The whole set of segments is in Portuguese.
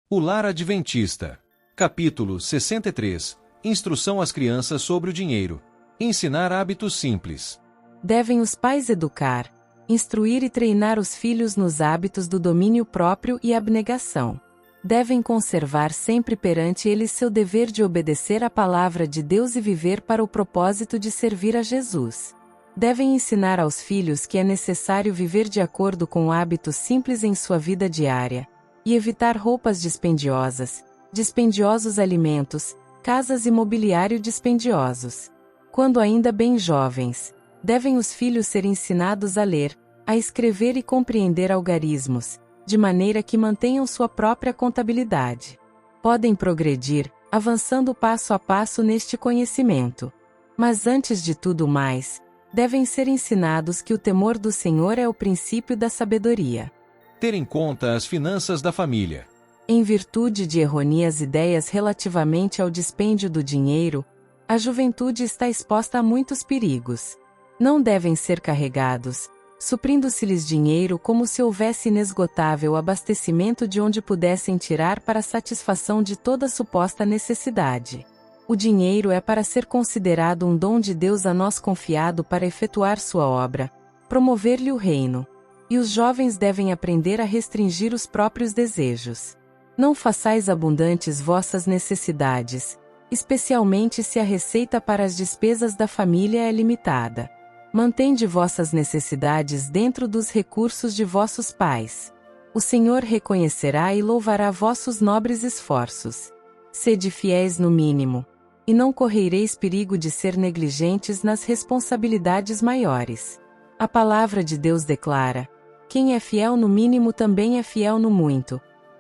O Lar Adventista. Capítulo 63. Instrução às crianças sobre o dinheiro. Ensinar hábitos simples. Devem os pais educar, instruir e treinar os filhos nos hábitos do domínio próprio e abnegação. Devem conservar sempre perante eles seu dever de obedecer à palavra de Deus e viver para o propósito de servir a Jesus. Devem ensinar aos filhos que é necessário viver de acordo com hábitos simples em sua vida diária, e evitar roupas dispendiosas, dispendiosos alimentos, casas e mobiliário dispendiosos. Quando ainda bem jovens, devem os filhos ser ensinados a ler, a escrever e compreender algarismos, de maneira que mantenham sua própria contabilidade. Podem progredir, avançando passo a passo neste conhecimento. Mas antes de tudo mais, devem ser ensinados que o temor do Senhor é o princípio da sabedoria. Ter em conta as finanças da família. Em virtude de errôneas ideias relativamente ao dispêndio do dinheiro, a juventude está exposta a muitos perigos. Não devem ser carregados, suprindo-se-lhes dinheiro como se houvesse inesgotável abastecimento de onde pudessem tirar para a satisfação de toda suposta necessidade. O dinheiro é para ser considerado um dom de Deus a nós confiado para efetuar sua obra, promover-lhe o reino. E os jovens devem aprender a restringir os próprios desejos. Não façais abundantes vossas necessidades, especialmente se a receita para as despesas da família é limitada. Mantende vossas necessidades dentro dos recursos de vossos pais. O Senhor reconhecerá e louvará vossos nobres esforços. Sede fiéis no mínimo, e não correreis perigo de ser negligentes nas responsabilidades maiores. A palavra de Deus declara: quem é fiel no mínimo também é fiel no muito.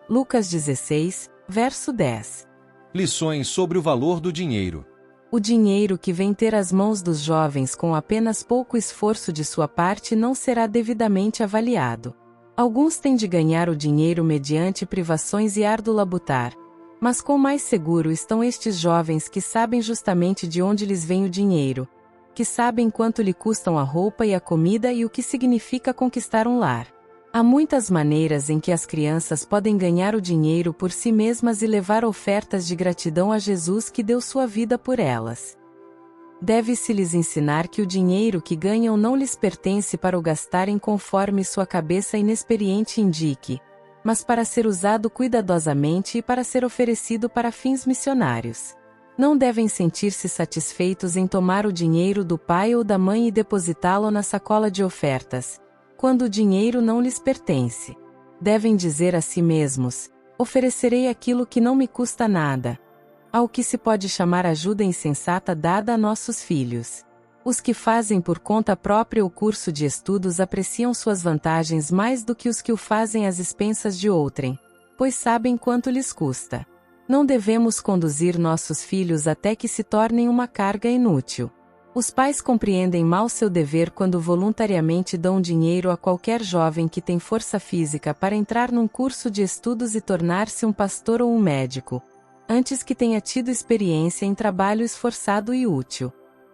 Lucas 16, verso 10. Lições sobre o valor do dinheiro. O dinheiro que vem ter as mãos dos jovens com apenas pouco esforço de sua parte não será devidamente avaliado. Alguns têm de ganhar o dinheiro mediante privações e árduo labutar. Mas quão mais seguro estão estes jovens que sabem justamente de onde lhes vem o dinheiro, que sabem quanto lhe custam a roupa e a comida e o que significa conquistar um lar. Há muitas maneiras em que as crianças podem ganhar o dinheiro por si mesmas e levar ofertas de gratidão a Jesus que deu sua vida por elas. Deve-se lhes ensinar que o dinheiro que ganham não lhes pertence para o gastarem conforme sua cabeça inexperiente indique, mas para ser usado cuidadosamente e para ser oferecido para fins missionários. Não devem sentir-se satisfeitos em tomar o dinheiro do pai ou da mãe e depositá-lo na sacola de ofertas, quando o dinheiro não lhes pertence. Devem dizer a si mesmos: oferecerei aquilo que não me custa nada. Ao que se pode chamar ajuda insensata dada a nossos filhos. Os que fazem por conta própria o curso de estudos apreciam suas vantagens mais do que os que o fazem às expensas de outrem, pois sabem quanto lhes custa. Não devemos conduzir nossos filhos até que se tornem uma carga inútil. Os pais compreendem mal seu dever quando voluntariamente dão dinheiro a qualquer jovem que tem força física para entrar num curso de estudos e tornar-se um pastor ou um médico, antes que tenha tido experiência em trabalho esforçado e útil.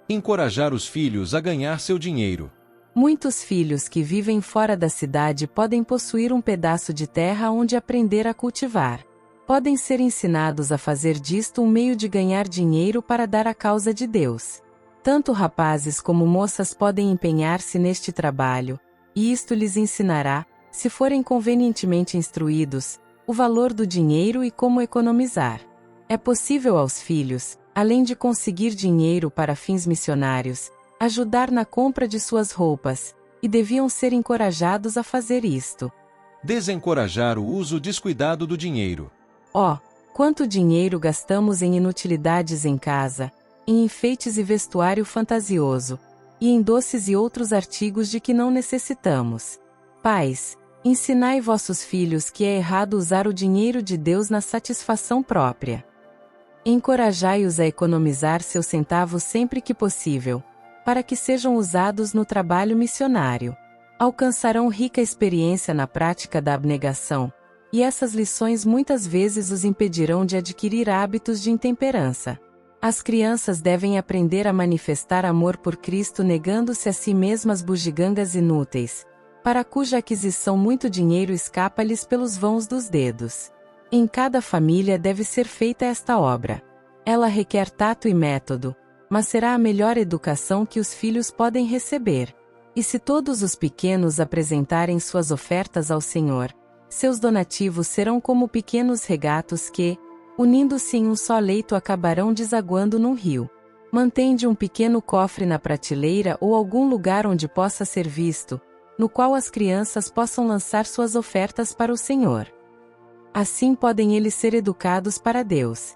Encorajar os filhos a ganhar seu dinheiro. Muitos filhos que vivem fora da cidade podem possuir um pedaço de terra onde aprender a cultivar. Podem ser ensinados a fazer disto um meio de ganhar dinheiro para dar à causa de Deus. Tanto rapazes como moças podem empenhar-se neste trabalho, e isto lhes ensinará, se forem convenientemente instruídos, o valor do dinheiro e como economizar. É possível aos filhos, além de conseguir dinheiro para fins missionários, ajudar na compra de suas roupas, e deviam ser encorajados a fazer isto. Desencorajar o uso descuidado do dinheiro. Oh, quanto dinheiro gastamos em inutilidades em casa, em enfeites e vestuário fantasioso, e em doces e outros artigos de que não necessitamos. Pais, ensinai vossos filhos que é errado usar o dinheiro de Deus na satisfação própria. Encorajai-os a economizar seus centavos sempre que possível, para que sejam usados no trabalho missionário. Alcançarão rica experiência na prática da abnegação, e essas lições muitas vezes os impedirão de adquirir hábitos de intemperança. As crianças devem aprender a manifestar amor por Cristo negando-se a si mesmas bugigangas inúteis, para cuja aquisição muito dinheiro escapa-lhes pelos vãos dos dedos. Em cada família deve ser feita esta obra. Ela requer tato e método, mas será a melhor educação que os filhos podem receber. E se todos os pequenos apresentarem suas ofertas ao Senhor, seus donativos serão como pequenos regatos que, unindo-se em um só leito, acabarão desaguando num rio. Mantende um pequeno cofre na prateleira ou algum lugar onde possa ser visto, no qual as crianças possam lançar suas ofertas para o Senhor. Assim podem eles ser educados para Deus.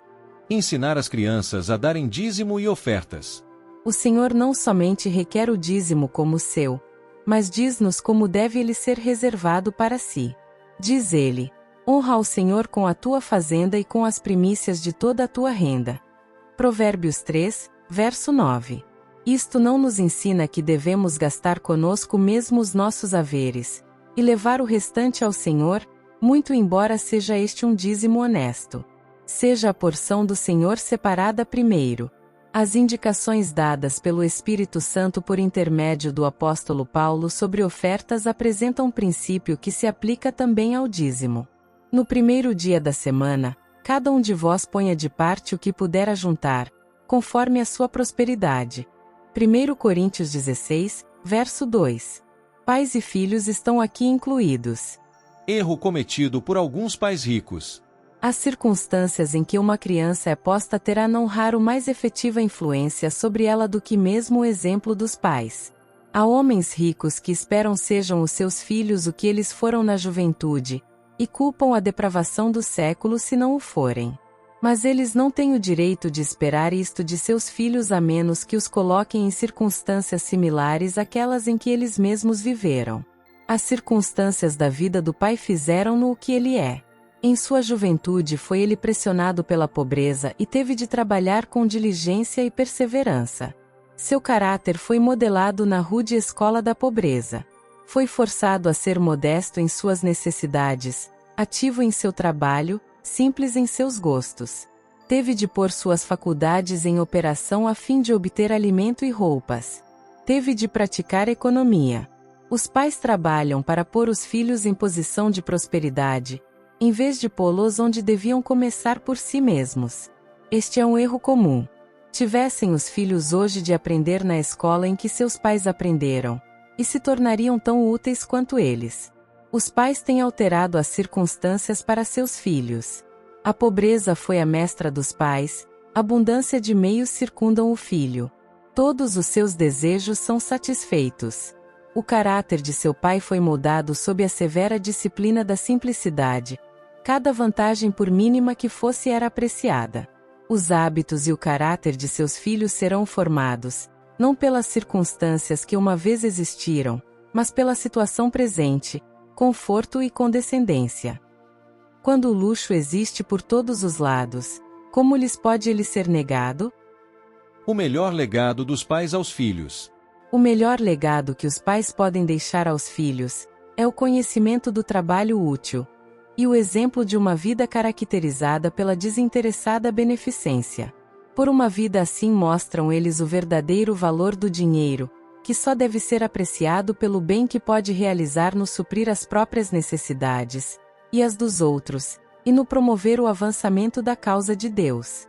Ensinar as crianças a darem dízimo e ofertas. O Senhor não somente requer o dízimo como seu, mas diz-nos como deve ele ser reservado para si. Diz ele: honra ao Senhor com a tua fazenda e com as primícias de toda a tua renda. Provérbios 3, verso 9. Isto não nos ensina que devemos gastar conosco mesmo os nossos haveres, e levar o restante ao Senhor, muito embora seja este um dízimo honesto. Seja a porção do Senhor separada primeiro. As indicações dadas pelo Espírito Santo por intermédio do apóstolo Paulo sobre ofertas apresentam um princípio que se aplica também ao dízimo. No primeiro dia da semana, cada um de vós ponha de parte o que puder ajuntar, conforme a sua prosperidade. 1 Coríntios 16, verso 2. Pais e filhos estão aqui incluídos. Erro cometido por alguns pais ricos. As circunstâncias em que uma criança é posta terá não raro mais efetiva influência sobre ela do que mesmo o exemplo dos pais. Há homens ricos que esperam sejam os seus filhos o que eles foram na juventude, e culpam a depravação do século se não o forem. Mas eles não têm o direito de esperar isto de seus filhos a menos que os coloquem em circunstâncias similares àquelas em que eles mesmos viveram. As circunstâncias da vida do pai fizeram-no o que ele é. Em sua juventude foi ele pressionado pela pobreza e teve de trabalhar com diligência e perseverança. Seu caráter foi modelado na rude escola da pobreza. Foi forçado a ser modesto em suas necessidades, ativo em seu trabalho, simples em seus gostos. Teve de pôr suas faculdades em operação a fim de obter alimento e roupas. Teve de praticar economia. Os pais trabalham para pôr os filhos em posição de prosperidade, em vez de pô-los onde deviam começar por si mesmos. Este é um erro comum. Tivessem os filhos hoje de aprender na escola em que seus pais aprenderam, e se tornariam tão úteis quanto eles. Os pais têm alterado as circunstâncias para seus filhos. A pobreza foi a mestra dos pais, a abundância de meios circundam o filho. Todos os seus desejos são satisfeitos. O caráter de seu pai foi moldado sob a severa disciplina da simplicidade. Cada vantagem, por mínima que fosse, era apreciada. Os hábitos e o caráter de seus filhos serão formados, não pelas circunstâncias que uma vez existiram, mas pela situação presente, conforto e condescendência. Quando o luxo existe por todos os lados, como lhes pode ele ser negado? O melhor legado dos pais aos filhos. O melhor legado que os pais podem deixar aos filhos é o conhecimento do trabalho útil e o exemplo de uma vida caracterizada pela desinteressada beneficência. Por uma vida assim mostram eles o verdadeiro valor do dinheiro, que só deve ser apreciado pelo bem que pode realizar no suprir as próprias necessidades e as dos outros, e no promover o avançamento da causa de Deus.